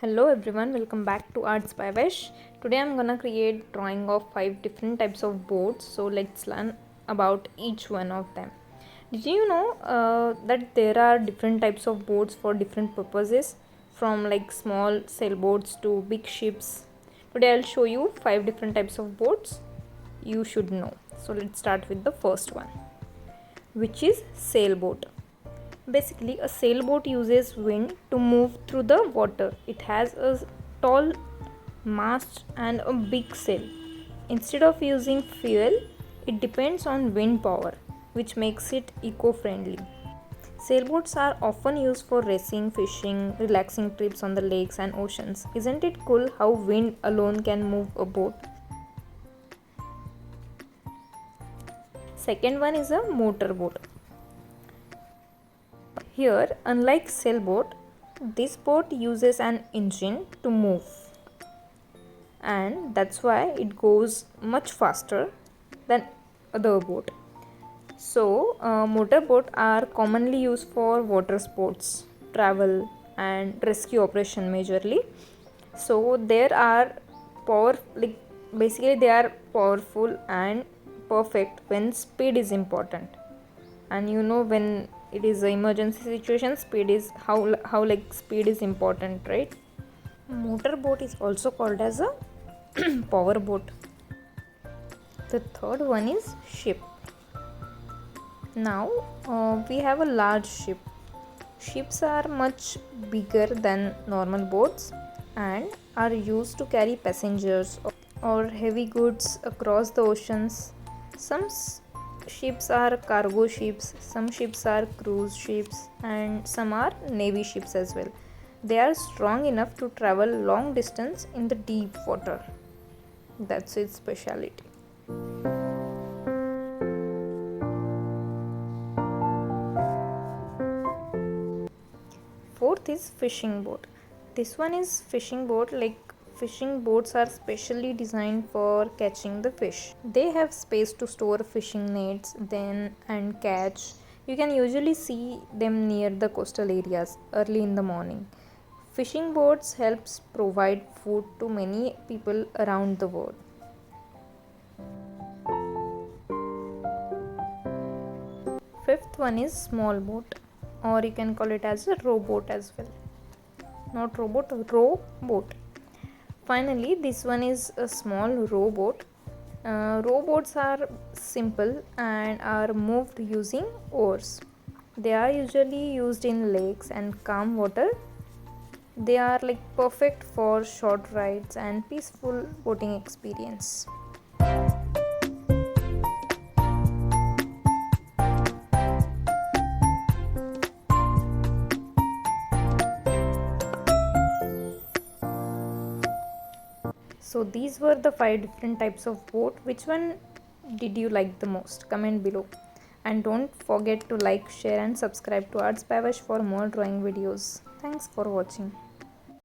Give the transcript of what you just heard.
Hello everyone, welcome back to Arts by Vesh. Today I'm gonna create drawing of 5 different types of boats. So let's learn about each one of them. Did you know that there are different types of boats for different purposes, from like small sailboats to big ships? Today I'll show you 5 different types of boats you should know. So let's start with the first one, which is sailboat. Basically, a sailboat uses wind to move through the water. It has a tall mast and a big sail. Instead of using fuel, it depends on wind power, which makes it eco friendly. Sailboats are often used for racing, fishing, relaxing trips on the lakes and oceans. Isn't it cool how wind alone can move a boat? Second one is a motorboat. Here, unlike sailboat, this boat uses an engine to move, and that's why it goes much faster than other boat. So, motorboat are commonly used for water sports, travel, and rescue operation majorly. So there are power like basically they are powerful and perfect when speed is important, and when it is an emergency situation, speed is how like speed is important, right? Motorboat is also called as a power boat. The third one is ship. Now we have a large ship. Ships are much bigger than normal boats and are used to carry passengers or heavy goods across the oceans. Some ships are cargo ships, some ships are cruise ships, and some are navy ships as well. They are strong enough to travel long distance in the deep water. That's its speciality. Fourth is fishing boat. This one is fishing boat. Like fishing boats are specially designed for catching the fish. They have space to store fishing nets then and catch. You can usually see them near the coastal areas early in the morning. Fishing boats helps provide food to many people around the world. Fifth one is small boat, or you can call it as a rowboat as well. Not robot, rowboat. Finally, this one is a small rowboat. Rowboats are simple and are moved using oars. They are usually used in lakes and calm water. They are like perfect for short rides and peaceful boating experience. So these were the 5 different types of boat. Which one did you like the most? Comment below. And don't forget to like, share and subscribe to Arts by Vash for more drawing videos. Thanks for watching.